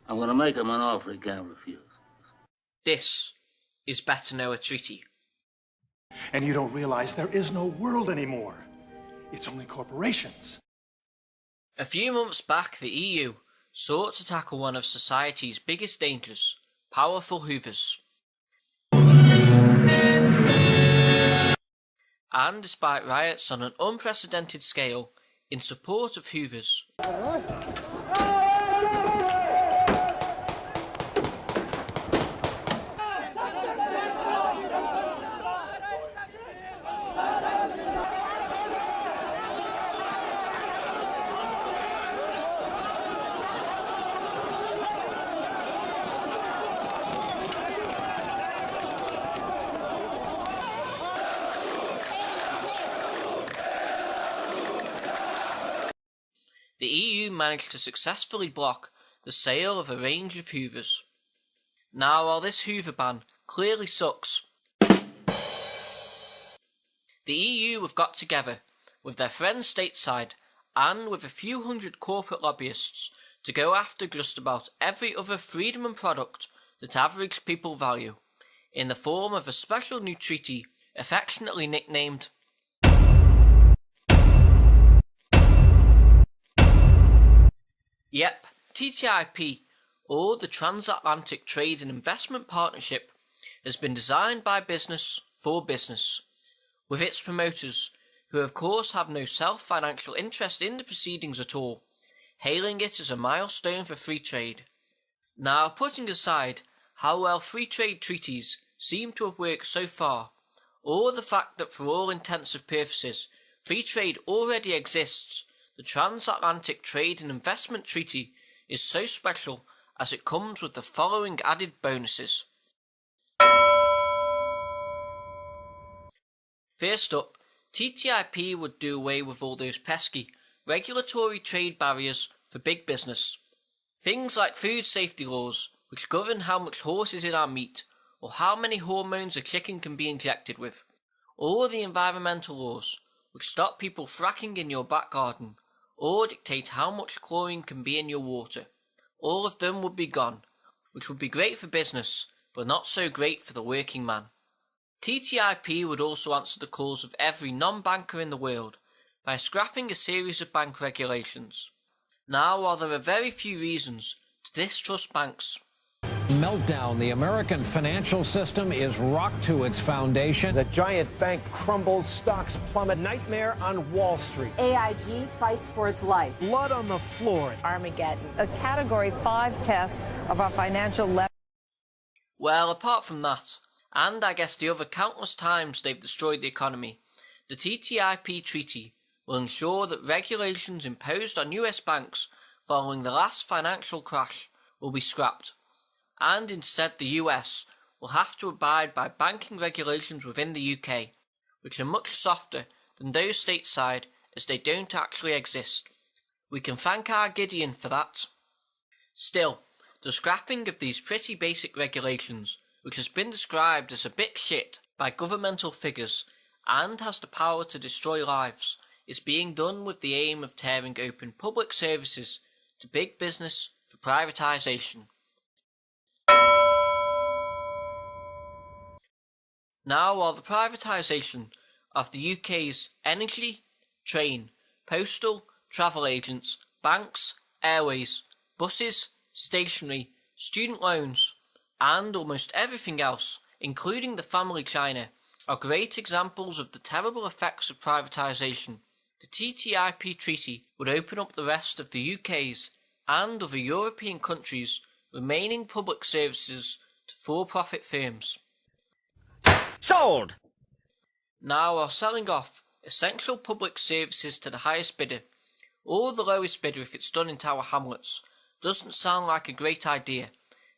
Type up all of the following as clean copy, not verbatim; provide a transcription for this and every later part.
I'm going to make him an offer he can't refuse. This is better know a treaty. And you don't realize there is no world anymore. It's only corporations. A few months back, the EU sought to tackle one of society's biggest dangers, powerful hoovers. And despite riots on an unprecedented scale in support of hoovers, the EU managed to successfully block the sale of a range of hoovers. Now, while this hoover ban clearly sucks, the EU have got together with their friends stateside and with a few hundred corporate lobbyists to go after just about every other freedom and product that average people value, in the form of a special new treaty affectionately nicknamed Yep, TTIP, or the Transatlantic Trade and Investment Partnership, has been designed by business for business, with its promoters, who of course have no self-financial interest in the proceedings at all, hailing it as a milestone for free trade. Now, putting aside how well free trade treaties seem to have worked so far, or the fact that for all intents and purposes free trade already exists, the Transatlantic Trade and Investment Treaty is so special as it comes with the following added bonuses. First up, TTIP would do away with all those pesky regulatory trade barriers for big business. Things like food safety laws, which govern how much horse is in our meat, or how many hormones a chicken can be injected with, or the environmental laws, which stop people fracking in your back garden, or dictate how much chlorine can be in your water. All of them would be gone, which would be great for business, but not so great for the working man. TTIP would also answer the calls of every non-banker in the world by scrapping a series of bank regulations. Now, while there are very few reasons to distrust banks, meltdown. The American financial system is rocked to its foundation. The giant bank crumbles, stocks plummet. Nightmare on Wall Street. AIG fights for its life. Blood on the floor. Armageddon. A Category 5 test of our financial leverage. Well, apart from that, and I guess the other countless times they've destroyed the economy, the TTIP treaty will ensure that regulations imposed on US banks following the last financial crash will be scrapped, and instead the US will have to abide by banking regulations within the UK, which are much softer than those stateside as they don't actually exist. We can thank our Gideon for that. Still, the scrapping of these pretty basic regulations, which has been described as a bit shit by governmental figures and has the power to destroy lives, is being done with the aim of tearing open public services to big business for privatization. Now, while the privatisation of the UK's energy, train, postal, travel agents, banks, airways, buses, stationery, student loans, and almost everything else, including the family China, are great examples of the terrible effects of privatisation, the TTIP treaty would open up the rest of the UK's and other European countries' remaining public services to for-profit firms. Sold! Now, while selling off essential public services to the highest bidder, or the lowest bidder if it's done in Tower Hamlets, doesn't sound like a great idea,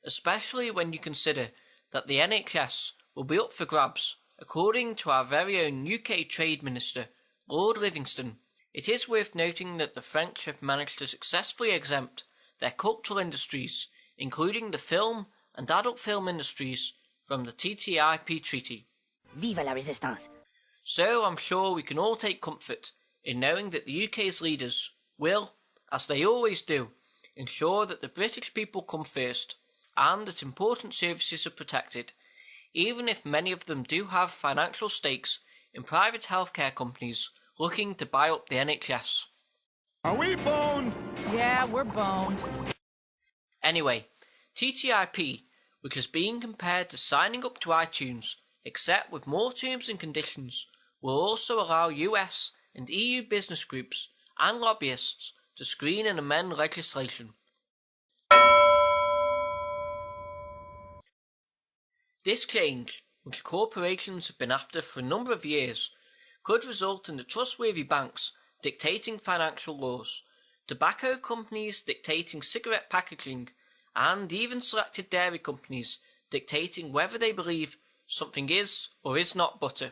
especially when you consider that the NHS will be up for grabs, according to our very own UK Trade Minister, Lord Livingston. It is worth noting that the French have managed to successfully exempt their cultural industries, including the film and adult film industries, from the TTIP treaty. Vive la résistance! So I'm sure we can all take comfort in knowing that the UK's leaders will, as they always do, ensure that the British people come first and that important services are protected, even if many of them do have financial stakes in private healthcare companies looking to buy up the NHS. Are we boned? Yeah, we're boned. Anyway, TTIP, which is being compared to signing up to iTunes, except with more terms and conditions, will also allow US and EU business groups and lobbyists to screen and amend legislation. This change, which corporations have been after for a number of years, could result in the trustworthy banks dictating financial laws, tobacco companies dictating cigarette packaging, and even selected dairy companies dictating whether they believe something is or is not butter.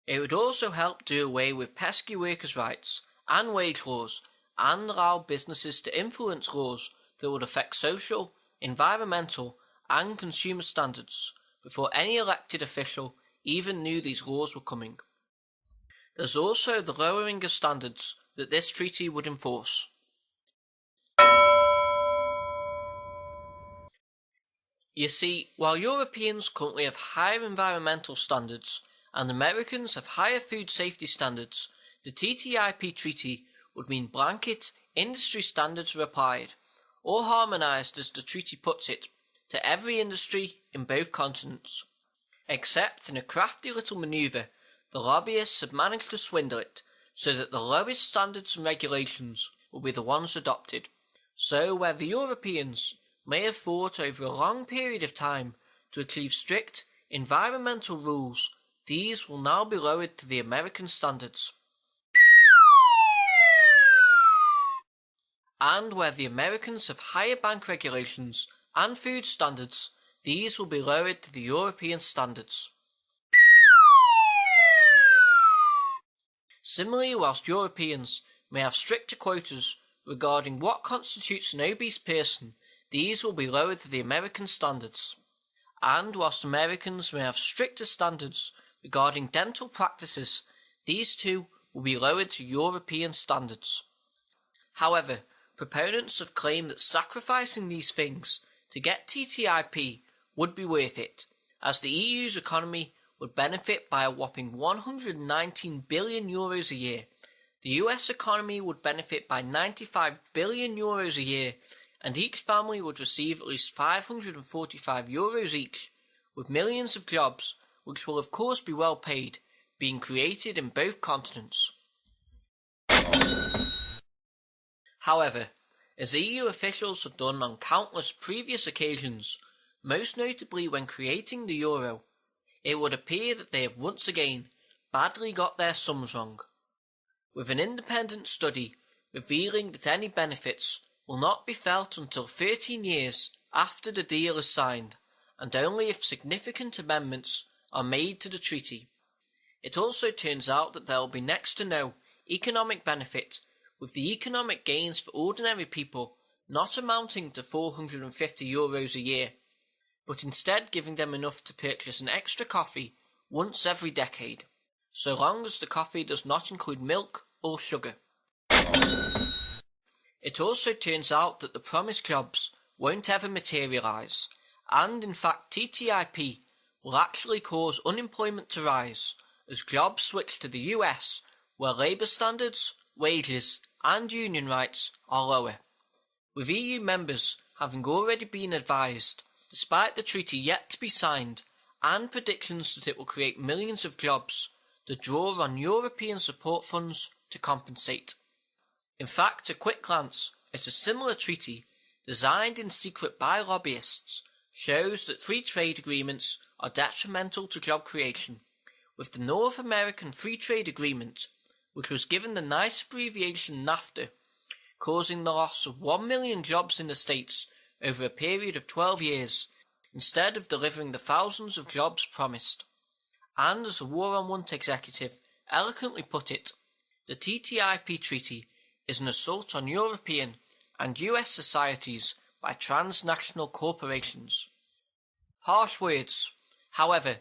It would also help do away with pesky workers' rights and wage laws and allow businesses to influence laws that would affect social, environmental and consumer standards before any elected official even knew these laws were coming. There's also the lowering of standards that this treaty would enforce. You see, while Europeans currently have higher environmental standards and Americans have higher food safety standards, the TTIP treaty would mean blanket industry standards are applied, or harmonised as the treaty puts it, to every industry in both continents. Except in a crafty little manoeuvre, the lobbyists have managed to swindle it so that the lowest standards and regulations will be the ones adopted. So where the Europeans may have fought over a long period of time to achieve strict environmental rules, these will now be lowered to the American standards. And where the Americans have higher bank regulations and food standards, these will be lowered to the European standards. Similarly, whilst Europeans may have stricter quotas regarding what constitutes an obese person, these will be lowered to the American standards. And whilst Americans may have stricter standards regarding dental practices, these too will be lowered to European standards. However, proponents have claimed that sacrificing these things to get TTIP would be worth it, as the EU's economy would benefit by a whopping €119 billion a year. The US economy would benefit by €95 billion a year, and each family would receive at least €545 each, with millions of jobs, which will of course be well paid, being created in both continents. However, as EU officials have done on countless previous occasions, most notably when creating the euro, it would appear that they have once again badly got their sums wrong, with an independent study revealing that any benefits will not be felt until 13 years after the deal is signed, and only if significant amendments are made to the treaty. It also turns out that there will be next to no economic benefit, with the economic gains for ordinary people not amounting to €450 a year, but instead giving them enough to purchase an extra coffee once every decade, so long as the coffee does not include milk or sugar. It also turns out that the promised jobs won't ever materialise, and in fact TTIP will actually cause unemployment to rise as jobs switch to the US, where labour standards, wages and union rights are lower, with EU members having already been advised, despite the treaty yet to be signed, and predictions that it will create millions of jobs, to draw on European support funds to compensate. In fact, a quick glance at a similar treaty, designed in secret by lobbyists, shows that free trade agreements are detrimental to job creation, with the North American Free Trade Agreement, which was given the nice abbreviation NAFTA, causing the loss of 1 million jobs in the States over a period of 12 years, instead of delivering the thousands of jobs promised. And as the War on Want executive eloquently put it, the TTIP treaty is an assault on European and US societies by transnational corporations. Harsh words. However,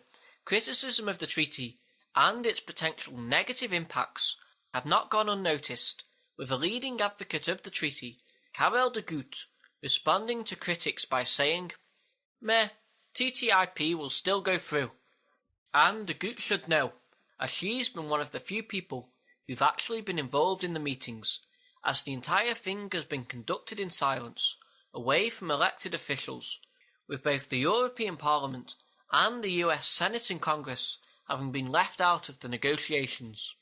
criticism of the treaty and its potential negative impacts have not gone unnoticed, with a leading advocate of the treaty Karel de Gucht, responding to critics by saying, "Meh, TTIP will still go through." And de Gucht should know, as she's been one of the few people who've actually been involved in the meetings, as the entire thing has been conducted in silence, away from elected officials, with both the European Parliament and the US Senate and Congress having been left out of the negotiations.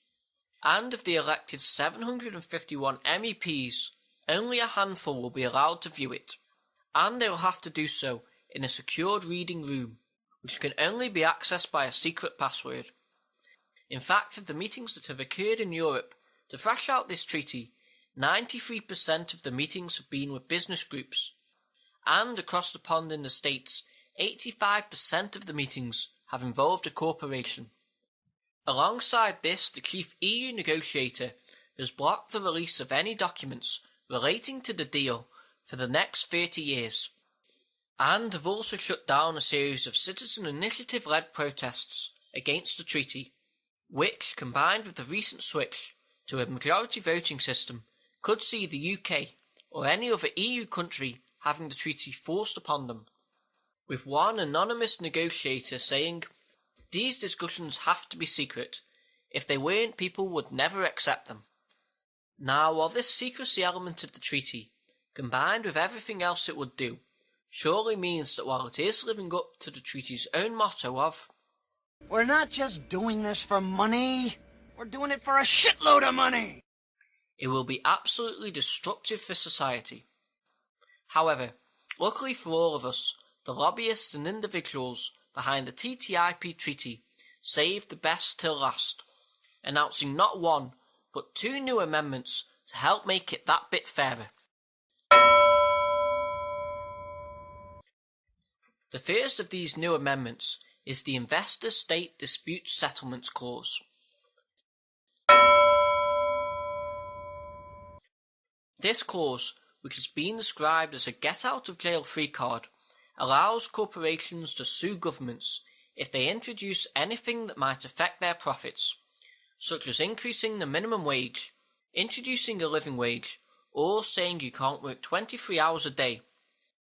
And of the elected 751 MEPs, only a handful will be allowed to view it, and they will have to do so in a secured reading room, which can only be accessed by a secret password. In fact, of the meetings that have occurred in Europe to thrash out this treaty, 93% of the meetings have been with business groups, and across the pond in the States, 85% of the meetings have involved a corporation. Alongside this, the chief EU negotiator has blocked the release of any documents relating to the deal for the next 30 years, and have also shut down a series of citizen initiative-led protests against the treaty, which, combined with the recent switch to a majority voting system, could see the UK or any other EU country having the treaty forced upon them, with one anonymous negotiator saying, "These discussions have to be secret. If they weren't, people would never accept them." Now, while this secrecy element of the treaty, combined with everything else it would do, surely means that while it is living up to the treaty's own motto of, "We're not just doing this for money, we're doing it for a shitload of money," it will be absolutely destructive for society. However, luckily for all of us, the lobbyists and individuals behind the TTIP treaty saved the best till last, announcing not one, but 2 new amendments to help make it that bit fairer. The first of these new amendments is the Investor-State Dispute Settlements Clause. This clause, which has been described as a get-out-of-jail-free card, allows corporations to sue governments if they introduce anything that might affect their profits, such as increasing the minimum wage, introducing a living wage, or saying you can't work 23 hours a day.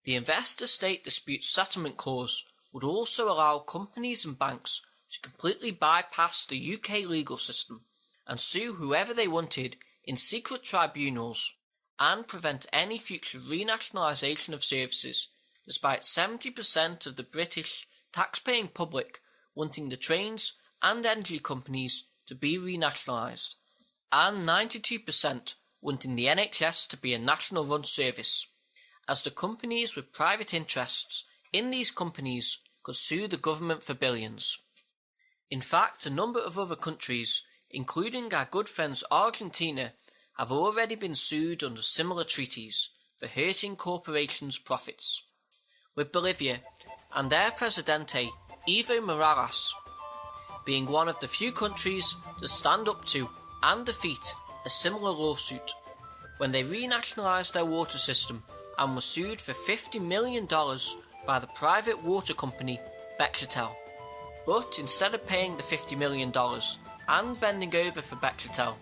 The Investor-State Dispute Settlement Clause would also allow companies and banks to completely bypass the UK legal system and sue whoever they wanted in secret tribunals, and prevent any future renationalisation of services, despite 70% of the British tax-paying public wanting the trains and energy companies to be renationalised, and 92% wanting the NHS to be a national-run service, as the companies with private interests in these companies could sue the government for billions. In fact, a number of other countries, including our good friends Argentina, have already been sued under similar treaties for hurting corporations' profits, with Bolivia and their Presidente Evo Morales being one of the few countries to stand up to and defeat a similar lawsuit when they renationalised their water system and were sued for $50 million by the private water company Bechtel. But instead of paying the $50 million and bending over for Bechtel,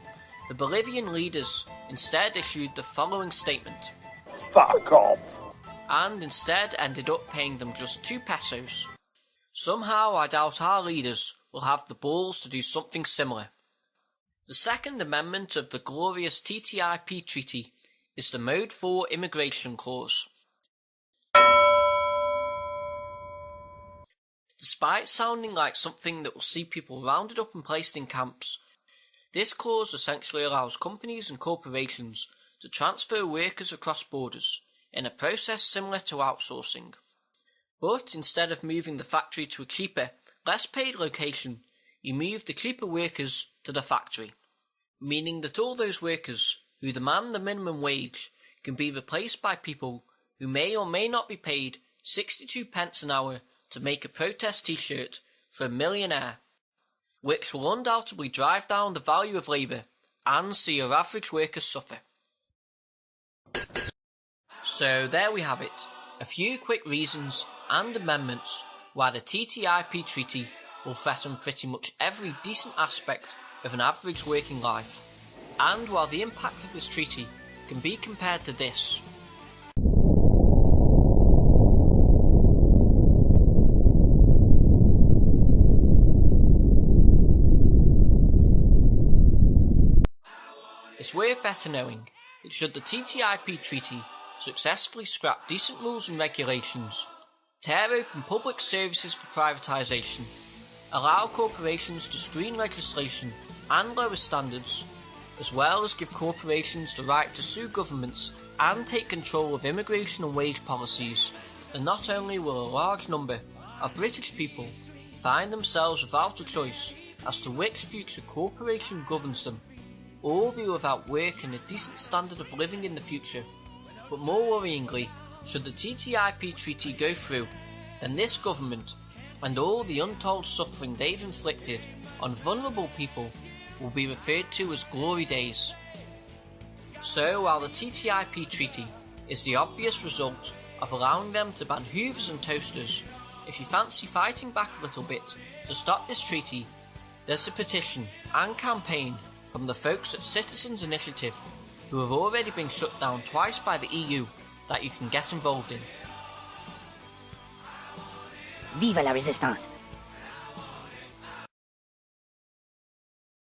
the Bolivian leaders instead issued the following statement. Fuck off. And instead ended up paying them just 2 pesos. Somehow I doubt our leaders will have the balls to do something similar. The second amendment of the glorious TTIP treaty is the Mode 4 Immigration Clause. Despite sounding like something that will see people rounded up and placed in camps, this clause essentially allows companies and corporations to transfer workers across borders in a process similar to outsourcing. But instead of moving the factory to a cheaper, less paid location, you move the cheaper workers to the factory, meaning that all those workers who demand the minimum wage can be replaced by people who may or may not be paid 62 pence an hour to make a protest t-shirt for a millionaire, which will undoubtedly drive down the value of labour and see your average worker suffer. So there we have it, a few quick reasons and amendments why the TTIP treaty will threaten pretty much every decent aspect of an average working life, and while the impact of this treaty can be compared to this. It's worth better knowing that should the TTIP treaty successfully scrap decent rules and regulations, tear open public services for privatisation, allow corporations to screen legislation and lower standards, as well as give corporations the right to sue governments and take control of immigration and wage policies, then not only will a large number of British people find themselves without a choice as to which future corporation governs them, or be without work and a decent standard of living in the future, but more worryingly, should the TTIP treaty go through, then this government and all the untold suffering they've inflicted on vulnerable people will be referred to as glory days. So while the TTIP treaty is the obvious result of allowing them to ban hoovers and toasters, if you fancy fighting back a little bit to stop this treaty, there's a petition and campaign from the folks at Citizens Initiative, who have already been shut down twice by the EU, that you can get involved in. Vive la résistance!